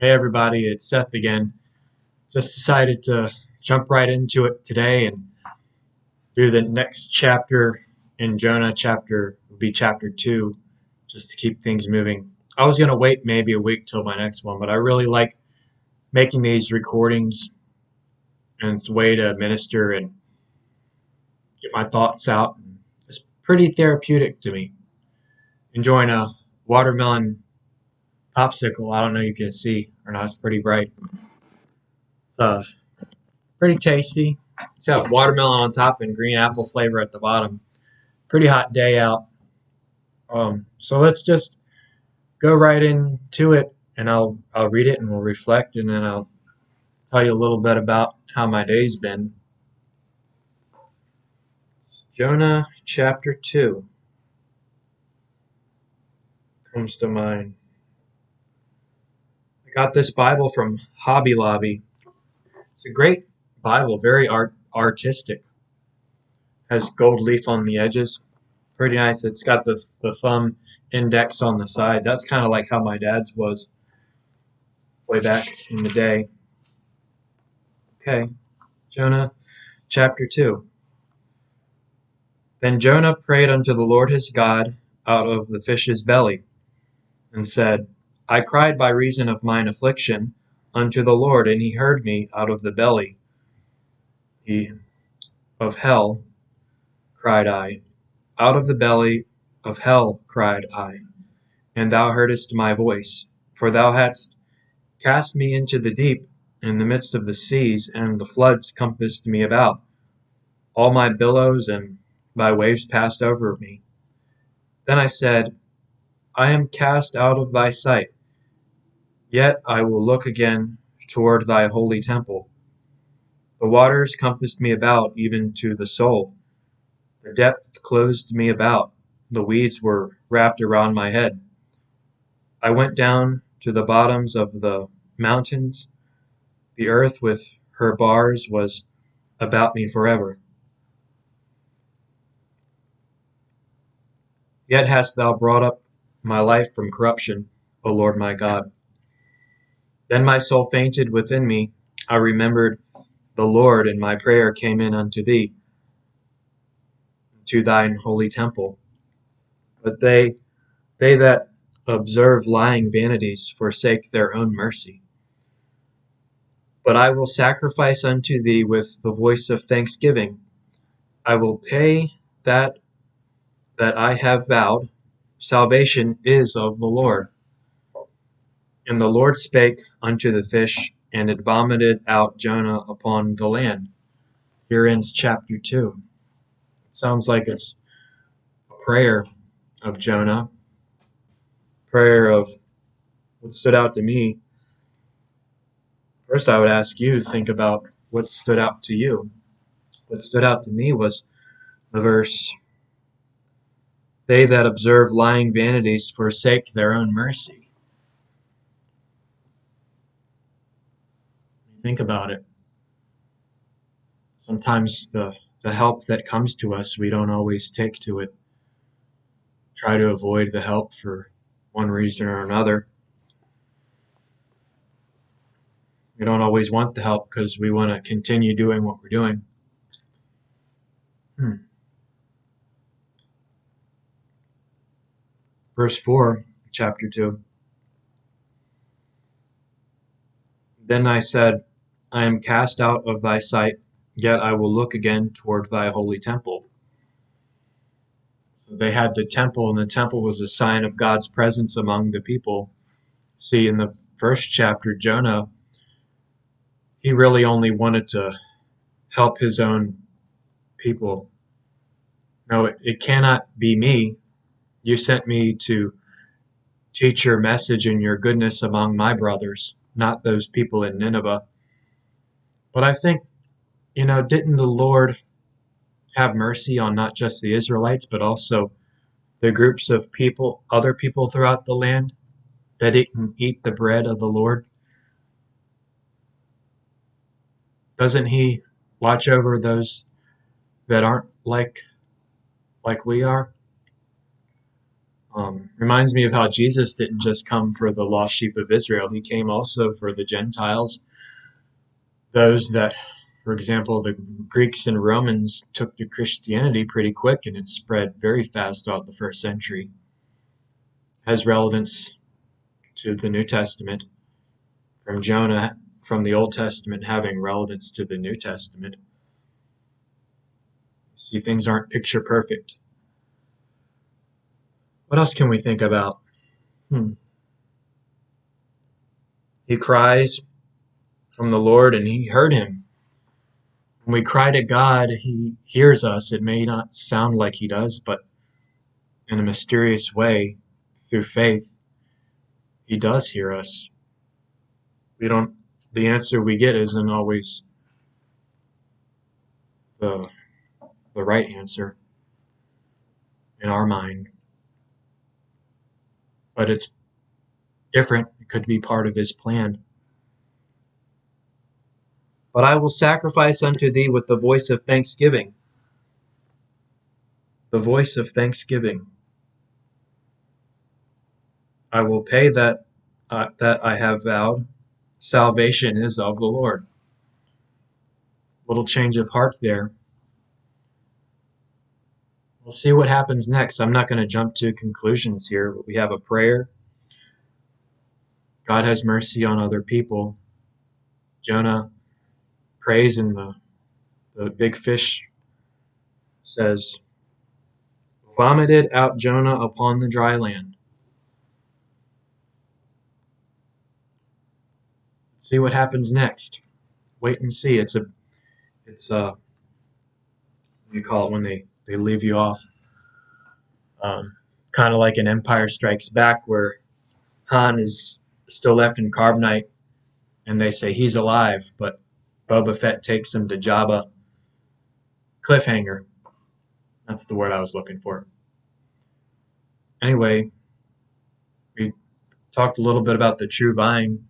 Hey everybody, it's Seth again. Just decided to jump right into it today and do the next chapter in Jonah. Chapter will be chapter 2, just to keep things moving. I was gonna wait maybe a week till my next one, but I really like making these recordings, and it's a way to minister and get my thoughts out. It's pretty therapeutic to me. Enjoying a watermelon popsicle. I don't know if you can see or not. It's pretty bright. It's pretty tasty. It's got watermelon on top and green apple flavor at the bottom. Pretty hot day out. So let's just go right into it, and I'll read it and we'll reflect, and then I'll tell you a little bit about how my day's been. Jonah chapter 2 comes to mind. I got this Bible from Hobby Lobby. It's a great Bible, very artistic. Has gold leaf on the edges. Pretty nice. It's got the thumb index on the side. That's kind of like how my dad's was way back in the day. Okay, Jonah chapter 2. Then Jonah prayed unto the Lord his God out of the fish's belly, and said, I cried by reason of mine affliction unto the Lord, and he heard me out of the belly of hell, cried I. Out of the belly of hell cried I, and thou heardest my voice. For thou hadst cast me into the deep, in the midst of the seas, and the floods compassed me about. All my billows and thy waves passed over me. Then I said, I am cast out of thy sight, yet I will look again toward thy holy temple. The waters compassed me about, even to the soul. The depth closed me about. The weeds were wrapped around my head. I went down to the bottoms of the mountains. The earth with her bars was about me forever. Yet hast thou brought up my life from corruption, O Lord my God. Then my soul fainted within me. I remembered the Lord, and my prayer came in unto thee, to thine holy temple. But they that observe lying vanities forsake their own mercy. But I will sacrifice unto thee with the voice of thanksgiving. I will pay that I have vowed. Salvation is of the Lord. And the Lord spake unto the fish, and it vomited out Jonah upon the land. Here ends chapter 2. Sounds like it's a prayer of Jonah. Prayer of what stood out to me. First, I would ask you to think about what stood out to you. What stood out to me was the verse, they that observe lying vanities forsake their own mercy. Think about it. Sometimes the help that comes to us, we don't always take to it. Try to avoid the help for one reason or another. We don't always want the help because we want to continue doing what we're doing. Verse 4, chapter 2. Then I said, I am cast out of thy sight, yet I will look again toward thy holy temple. So they had the temple, and the temple was a sign of God's presence among the people. See, in the first chapter, Jonah, he really only wanted to help his own people. No, it cannot be me. You sent me to teach your message and your goodness among my brothers, not those people in Nineveh. But I think, didn't the Lord have mercy on not just the Israelites, but also the groups of people, other people throughout the land that didn't eat the bread of the Lord? Doesn't he watch over those that aren't like we are? Reminds me of how Jesus didn't just come for the lost sheep of Israel. He came also for the Gentiles, those that, for example, the Greeks and Romans took to Christianity pretty quick and it spread very fast throughout the first century. Has relevance to the New Testament, from Jonah, from the Old Testament having relevance to the New Testament. See, things aren't picture perfect. What else can we think about? He cries from the Lord and he heard him. When we cry to God, he hears us. It may not sound like he does, but in a mysterious way, through faith, he does hear us. We don't, the answer we get isn't always the, the right answer in our mind, but it's different. It could be part of his plan. But I will sacrifice unto thee with the voice of thanksgiving. The voice of thanksgiving. I will pay that I have vowed. Salvation is of the Lord. Little change of heart there. We'll see what happens next. I'm not going to jump to conclusions here, but we have a prayer. God has mercy on other people. Jonah prays, and the big fish says, vomited out Jonah upon the dry land. See what happens next. Wait and see. It's what do you call it when they leave you off? Kind of like an Empire Strikes Back, where Han is still left in carbonite, and they say he's alive, but Boba Fett takes him to Jabba. Cliffhanger. That's the word I was looking for. Anyway, we talked a little bit about the true vine.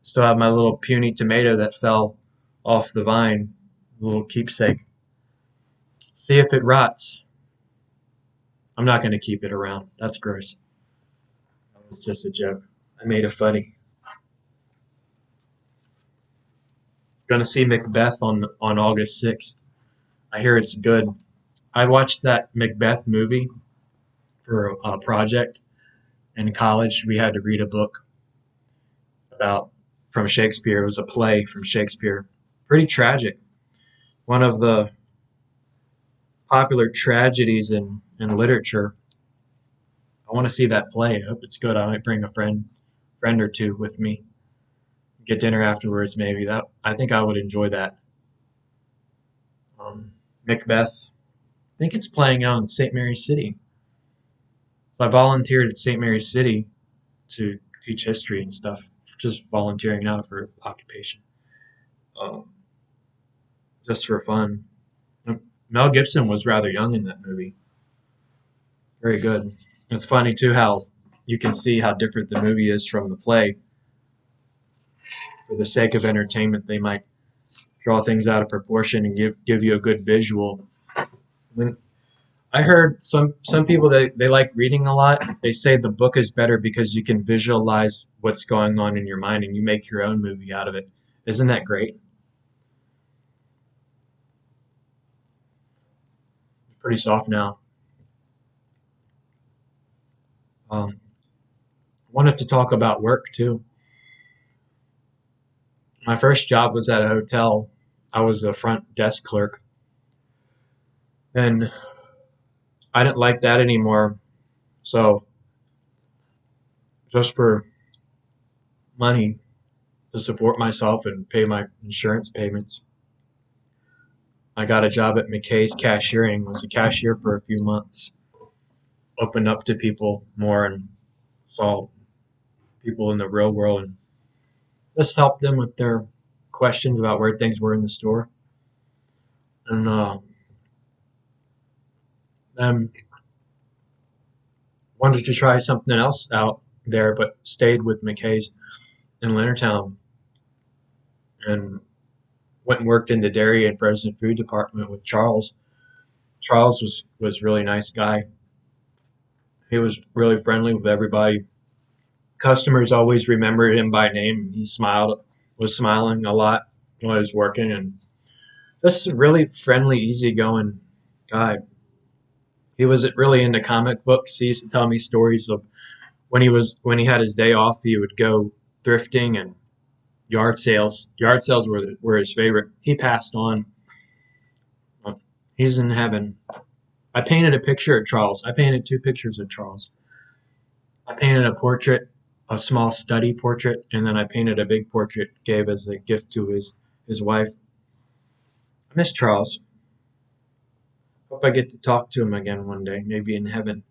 Still have my little puny tomato that fell off the vine, a little keepsake. See if it rots. I'm not going to keep it around. That's gross. That was just a joke. I made it funny. Going to see Macbeth on August 6th. I hear it's good. I watched that Macbeth movie for a project in college. We had to read a book about from Shakespeare. It was a play from Shakespeare. Pretty tragic. One of the popular tragedies in literature. I want to see that play. I hope it's good. I might bring a friend or two with me. Get dinner afterwards, maybe. That I think I would enjoy that. Macbeth. I think it's playing out in St. Mary's City. So I volunteered at St. Mary's City to teach history and stuff. Just volunteering now for occupation. Um, just for fun. Mel Gibson was rather young in that movie. Very good. It's funny too how you can see how different the movie is from the play. For the sake of entertainment, they might draw things out of proportion and give you a good visual. When I heard some people they like reading a lot. They say the book is better because you can visualize what's going on in your mind and you make your own movie out of it. Isn't that great? It's pretty soft now. Wanted to talk about work too. My first job was at a hotel. I was a front desk clerk, and I didn't like that anymore. So just for money to support myself and pay my insurance payments, I got a job at McKay's cashiering. Was a cashier for a few months. Opened up to people more and saw people in the real world and just helped them with their questions about where things were in the store. And then wanted to try something else out there, but stayed with McKay's in Leonardtown and went and worked in the dairy and frozen food department with Charles. Charles was a really nice guy. He was really friendly with everybody. Customers always remembered him by name. He was smiling a lot while he was working, and just a really friendly, easygoing guy. He was really into comic books. He used to tell me stories of when he had his day off, he would go thrifting and yard sales. Yard sales were his favorite. He passed on. He's in heaven. I painted a picture of Charles. I painted two pictures of Charles. I painted a portrait, a small study portrait, and then I painted a big portrait, gave as a gift to his wife. I miss Charles. Hope I get to talk to him again one day, maybe in heaven.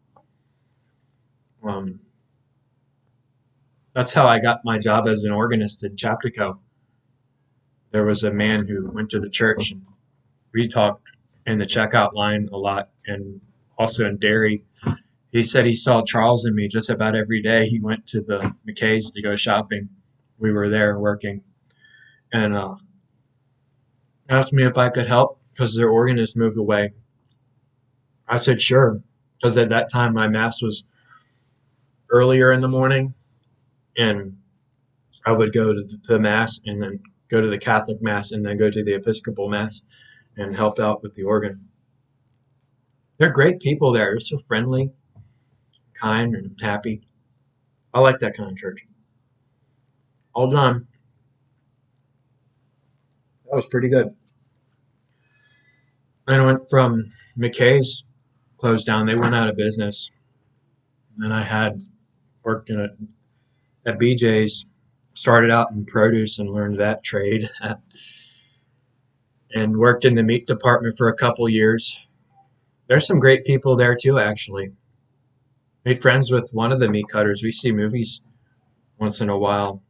Um, that's how I got my job as an organist in Chaptico. There was a man who went to the church, and we talked in the checkout line a lot, and also in Derry. He said he saw Charles and me just about every day. He went to the McKay's to go shopping. We were there working, and asked me if I could help because their organist moved away. I said sure, because at that time my mass was earlier in the morning, and I would go to the mass and then go to the Catholic mass and then go to the Episcopal mass and help out with the organ. They're great people there. They're so friendly, kind, and happy. I like that kind of church. All done. That was pretty good. And I went from McKay's closed down. They went out of business. And I had worked at BJ's, started out in produce and learned that trade, and worked in the meat department for a couple years. There's some great people there too, actually. Made friends with one of the meat cutters. We see movies once in a while.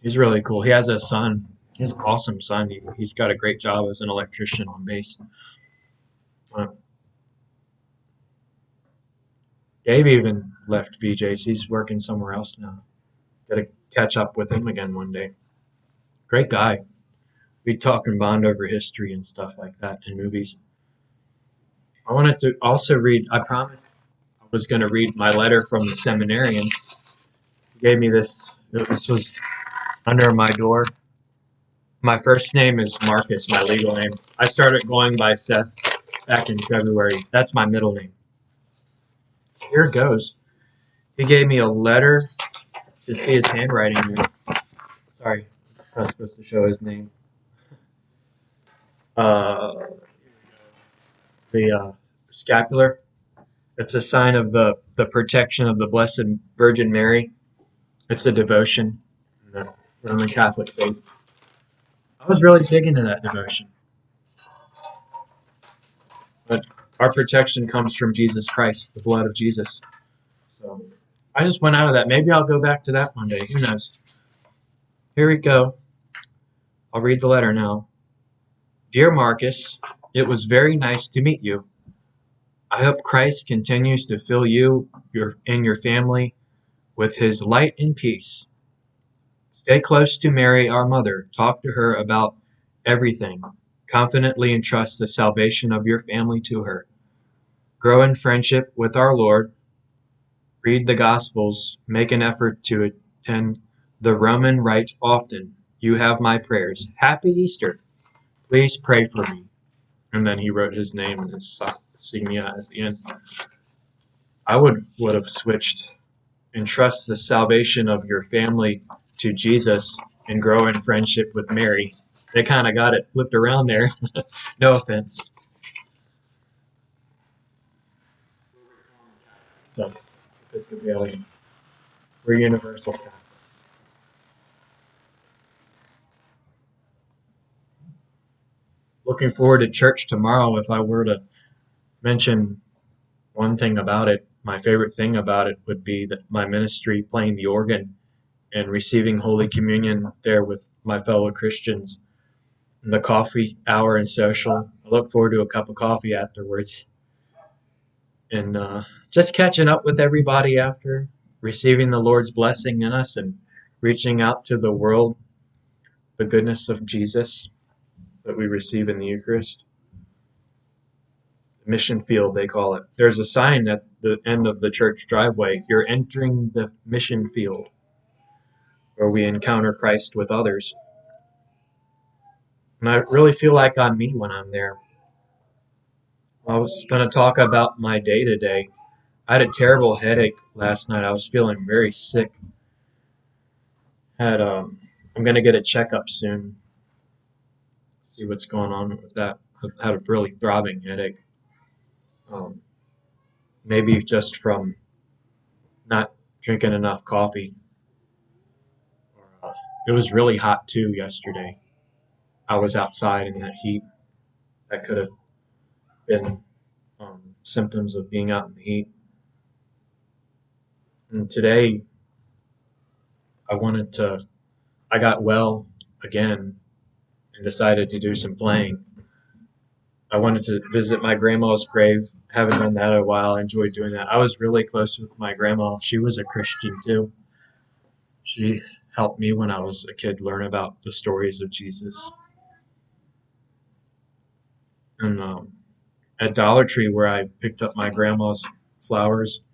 He's really cool. He has a son. He has an awesome son. He's got a great job as an electrician on base. Uh, Dave even left BJ's. He's working somewhere else now. Got to catch up with him again one day. Great guy. We talk and bond over history and stuff like that in movies. I wanted to also read, I promised I was going to read my letter from the seminarian. He gave me this. This was under my door. My first name is Marcus, my legal name. I started going by Seth back in February. That's my middle name. Here it goes. He gave me a letter to see his handwriting here. Sorry, I'm not supposed to show his name. Uh, the scapular. It's a sign of the protection of the Blessed Virgin Mary. It's a devotion in the Roman Catholic faith. I was really big into that devotion. But our protection comes from Jesus Christ, the blood of Jesus. So I just went out of that. Maybe I'll go back to that one day. Who knows? Here we go. I'll read the letter now. Dear Marcus, it was very nice to meet you. I hope Christ continues to fill you and your family with his light and peace. Stay close to Mary, our mother. Talk to her about everything. Confidently entrust the salvation of your family to her. Grow in friendship with our Lord. Read the Gospels. Make an effort to attend the Roman Rite often. You have my prayers. Happy Easter. Please pray for me. And then he wrote his name and his insignia at the end. I would have switched. Entrust the salvation of your family to Jesus and grow in friendship with Mary. They kind of got it flipped around there. No offense. So, Episcopalians. We're universal Catholics. Looking forward to church tomorrow. If I were to mention one thing about it, my favorite thing about it would be that my ministry playing the organ and receiving Holy Communion there with my fellow Christians. And the coffee hour and social. I look forward to a cup of coffee afterwards. And just catching up with everybody after, receiving the Lord's blessing in us and reaching out to the world, the goodness of Jesus that we receive in the Eucharist. The mission field, they call it. There's a sign at the the end of the church driveway. You're entering the mission field where we encounter Christ with others. And I really feel like I'm me when I'm there. I was going to talk about my day today. I had a terrible headache last night. I was feeling very sick. I'm going to get a checkup soon. See what's going on with that. I've had a really throbbing headache. Um, Maybe just from not drinking enough coffee. It was really hot too yesterday. I was outside in that heat. That could have been symptoms of being out in the heat. And today, I got well again and decided to do some playing. I wanted to visit my grandma's grave. Haven't done that in a while. I enjoyed doing that. I was really close with my grandma. She was a Christian too. She helped me when I was a kid learn about the stories of Jesus. And at Dollar Tree, where I picked up my grandma's flowers,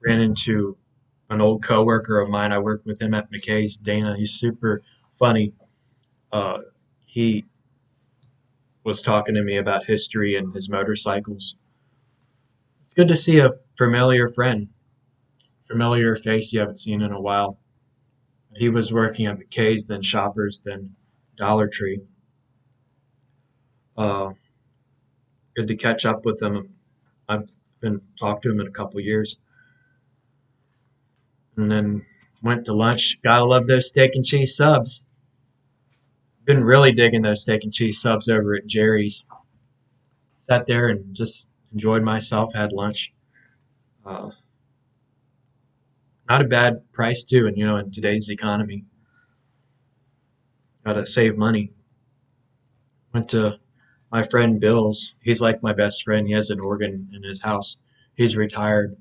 ran into an old coworker of mine. I worked with him at McKay's, Dana. He's super funny. Uh, he was talking to me about history and his motorcycles. It's good to see a familiar friend, familiar face you haven't seen in a while. He was working at McKay's, then Shoppers, then Dollar Tree. Uh, Good to catch up with him. I've been talked to him in a couple years. And then went to lunch. Gotta love those steak and cheese subs. Been really digging those steak and cheese subs over at Jerry's. Sat there and just enjoyed myself. Had lunch. Uh, Not a bad price too. And in today's economy, gotta save money. Went to my friend Bill's. He's like my best friend. He has an organ in his house. He's retired.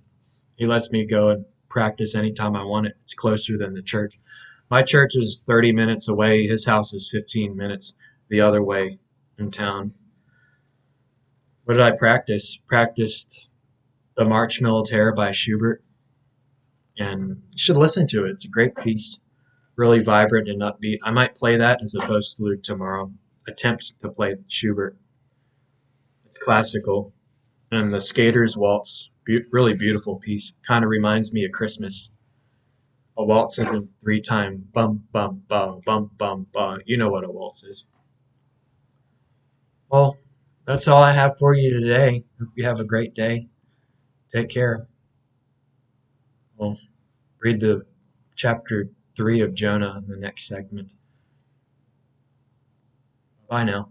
He lets me go and practice anytime I want it. It's closer than the church. My church is 30 minutes away. His house is 15 minutes the other way in town. What did I practice? Practiced the March Militaire by Schubert. And you should listen to it. It's a great piece. Really vibrant and upbeat. I might play that as a postlude tomorrow. Attempt to play Schubert. It's classical. And the Skater's Waltz. Really beautiful piece. Kind of reminds me of Christmas. A waltz is a 3-time bum bum ba bum bum ba. You know what a waltz is. Well, that's all I have for you today. Hope you have a great day. Take care. We'll read the chapter 3 of Jonah in the next segment. Bye now.